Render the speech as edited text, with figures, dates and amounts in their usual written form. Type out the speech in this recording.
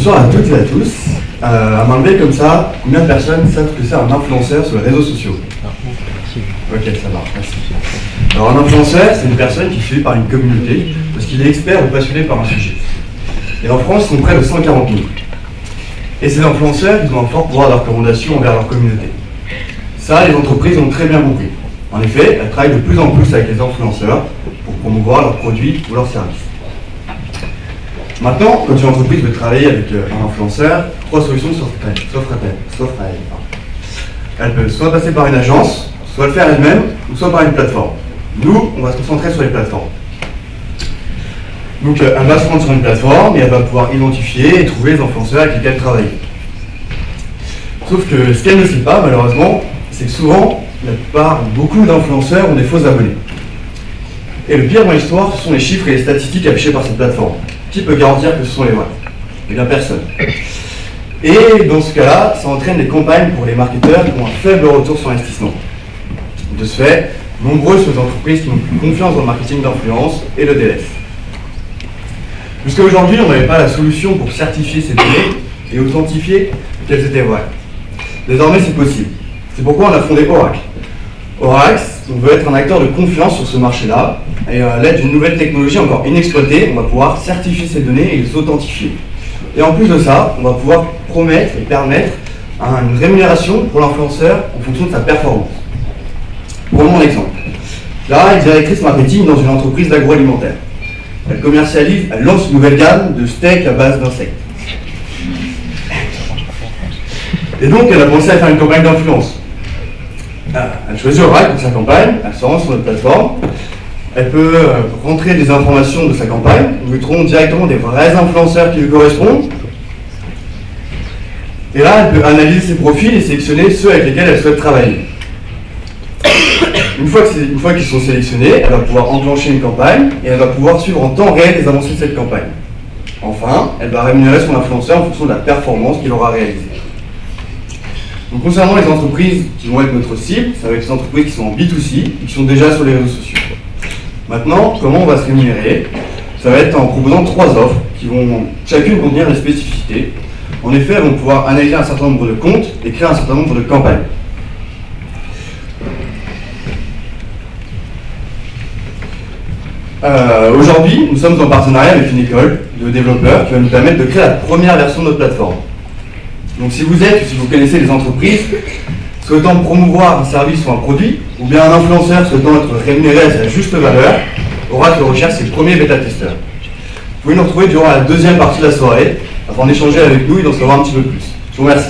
Bonsoir à toutes et à tous. À main levée comme ça, combien de personnes savent que c'est un influenceur sur les réseaux sociaux? Ok, ça marche, merci. Alors un influenceur, c'est une personne qui est suivie par une communauté parce qu'il est expert ou passionné par un sujet. Et en France, ils sont près de 140 000. Et ces influenceurs, ils ont un fort pouvoir de recommandation envers leur communauté. Ça, les entreprises ont très bien compris. En effet, elles travaillent de plus en plus avec les influenceurs pour promouvoir leurs produits ou leurs services. Maintenant, quand une entreprise veut travailler avec un influenceur, trois solutions s'offrent à elle. Elle peut soit passer par une agence, soit le faire elle-même, ou soit par une plateforme. Nous, on va se concentrer sur les plateformes. Donc, elle va se rendre sur une plateforme et elle va pouvoir identifier et trouver les influenceurs avec lesquels travailler. Sauf que ce qu'elle ne sait pas, malheureusement, c'est que souvent, beaucoup d'influenceurs ont des faux abonnés. Et le pire dans l'histoire, ce sont les chiffres et les statistiques affichées par cette plateforme. Qui peut garantir que ce sont les vrais? Eh bien, personne. Et dans ce cas-là, ça entraîne des campagnes pour les marketeurs qui ont un faible retour sur investissement. De ce fait, nombreuses sont les entreprises qui n'ont plus confiance dans le marketing d'influence et le délaissent. Jusqu'à aujourd'hui, on n'avait pas la solution pour certifier ces données et authentifier qu'elles étaient vraies. Désormais, c'est possible. C'est pourquoi on a fondé Oracle. Oracle, on veut être un acteur de confiance sur ce marché-là, et à l'aide d'une nouvelle technologie encore inexploitée, on va pouvoir certifier ces données et les authentifier. Et en plus de ça, on va pouvoir promettre et permettre une rémunération pour l'influenceur en fonction de sa performance. Prenons un exemple. Là, une directrice marketing dans une entreprise d'agroalimentaire. Elle lance une nouvelle gamme de steaks à base d'insectes. Et donc, elle a pensé à faire une campagne d'influence. Elle choisit Oracle pour sa campagne, elle se rend sur notre plateforme, elle peut rentrer des informations de sa campagne, nous mettrons directement des vrais influenceurs qui lui correspondent, et là elle peut analyser ses profils et sélectionner ceux avec lesquels elle souhaite travailler. Une fois qu'ils sont sélectionnés, elle va pouvoir enclencher une campagne et elle va pouvoir suivre en temps réel les avancées de cette campagne. Enfin, elle va rémunérer son influenceur en fonction de la performance qu'il aura réalisée. Donc, concernant les entreprises qui vont être notre cible, ça va être les entreprises qui sont en B2C et qui sont déjà sur les réseaux sociaux. Maintenant, comment on va se rémunérer? Ça va être en proposant trois offres qui vont chacune contenir des spécificités. En effet, elles vont pouvoir analyser un certain nombre de comptes et créer un certain nombre de campagnes. Aujourd'hui, nous sommes en partenariat avec une école de développeurs qui va nous permettre de créer la première version de notre plateforme. Donc si vous êtes ou si vous connaissez des entreprises souhaitant promouvoir un service ou un produit, ou bien un influenceur souhaitant être rémunéré à sa juste valeur, Oracle recherche ses premiers bêta-testeurs. Vous pouvez nous retrouver durant la deuxième partie de la soirée afin d'échanger avec nous et d'en savoir un petit peu plus. Je vous remercie.